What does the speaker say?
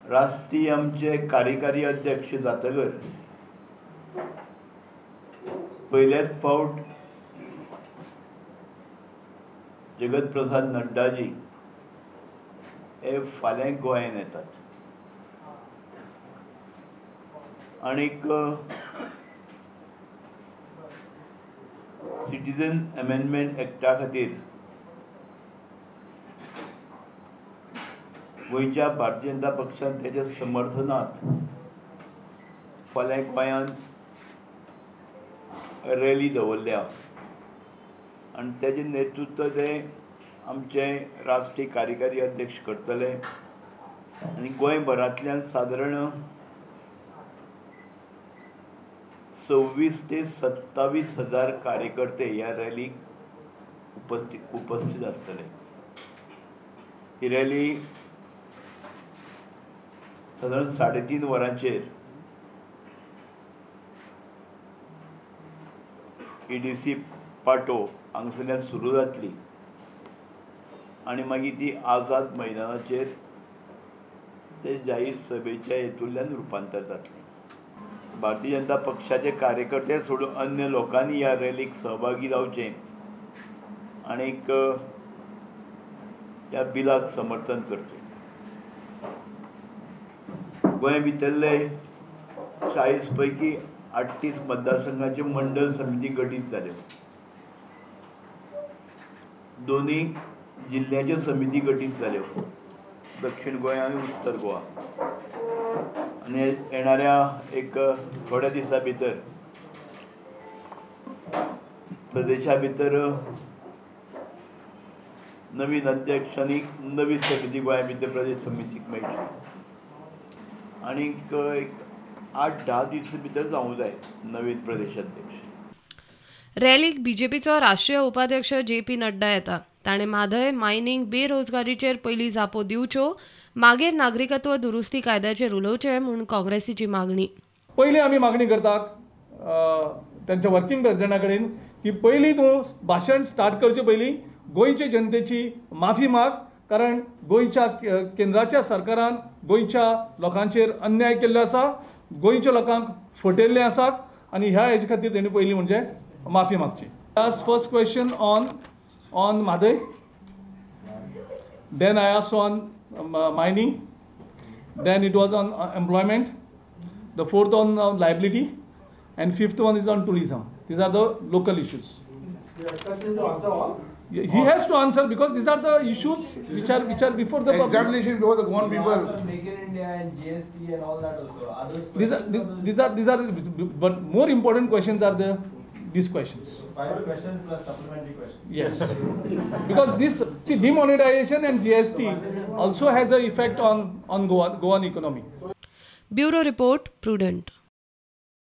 राष्ट्रीय आमचे कार्यकारी अध्यक्ष जातकर पहिल्याच फावट जगत प्रसाद नड्डाजी हे फाल्यां गोंयांत येतात आनीक सिटीजन अमेंडमेंट एक्टा खातीर गोंयच्या भारतीय जनता पक्षान तेच्या समर्थनात फाल्यां गोंयांत रॅली दवरल्या आनी तेजें नेतृत्व ते आमचे राष्ट्रीय कार्यकारी अध्यक्ष करतले आनी गोंयभरांतल्यान सादारण 26 ते 27,000 कार्यकर्ते ह्या रॅलीक उपस्थित आसतले। ही रॅली साधारण 3.5 वरांचेर EDC पाटो हांगसरल्यान सुरू जातली आनी मागीर ती आझाद मैदानाचेर ते जाहीर सभेच्या हेतूंतल्यान रुपांतर जातलें। भारतीय जनता पक्षाचे कार्यकर्ते सोडून अन्य लोकांनी ह्या रॅलीक सहभागी जावचें आनीक ह्या बिलाक समर्थन करचें। गोंय भितरले 40 पैकी 38 मतदारसंघाच्यो मंडळ समिती गठीत जाल्यो। दोन्ही जिल्ह्याच्यो समिती गठीत जाल्यो, दक्षिण गोंय आनी उत्तर गोवा। आनी येणाऱ्या एक थोड्या दिसा भितर प्रदेशा भितर नवीन अध्यक्ष आनी नवी समिती गोंया भितर प्रदेश समितीक मेळटली आनीक एक 8-10 दीस भितर जावंक जाय नवीन प्रदेशाध्यक्ष। रॅलीक बीजेपीचो राष्ट्रीय उपाध्यक्ष JP नड्डा येता। ताणें म्हादय मायनिंग बेरोजगारीचेर पयलीं जापो दिवच्यो मागीर नागरिकत्व दुरुस्ती कायद्याचेर उलोवचें म्हूण काँग्रेसीची मागणी। पयलीं आमी मागणी करतात तांच्या वर्किंग प्रेसिडेंटा कडेन की पयलीं तूं भाशण स्टार्ट करचे पयलीं गोंयचे जनतेची माफी माग, कारण गोंयच्या केंद्राच्या सरकारान गोंयच्या लोकांचेर अन्याय केल्लो आसा, गोंयच्या लोकांक फटयल्लें आसा आनी ह्या हेजे खातीर तेणी पयलीं म्हणजे माफी मागची। First question on Mhadei, then I asked on mining, then it was on employment, the fourth on liability, and fifth one is on tourism. These are the local issues. He has to answer because these are the issues which are before the examination before the Goan people. Make in India and GST and all that also. These are but more important questions are these questions. 5 questions plus supplementary questions. Yes, because this demonetization and GST also has an effect on Goan economy. Bureau report, Prudent.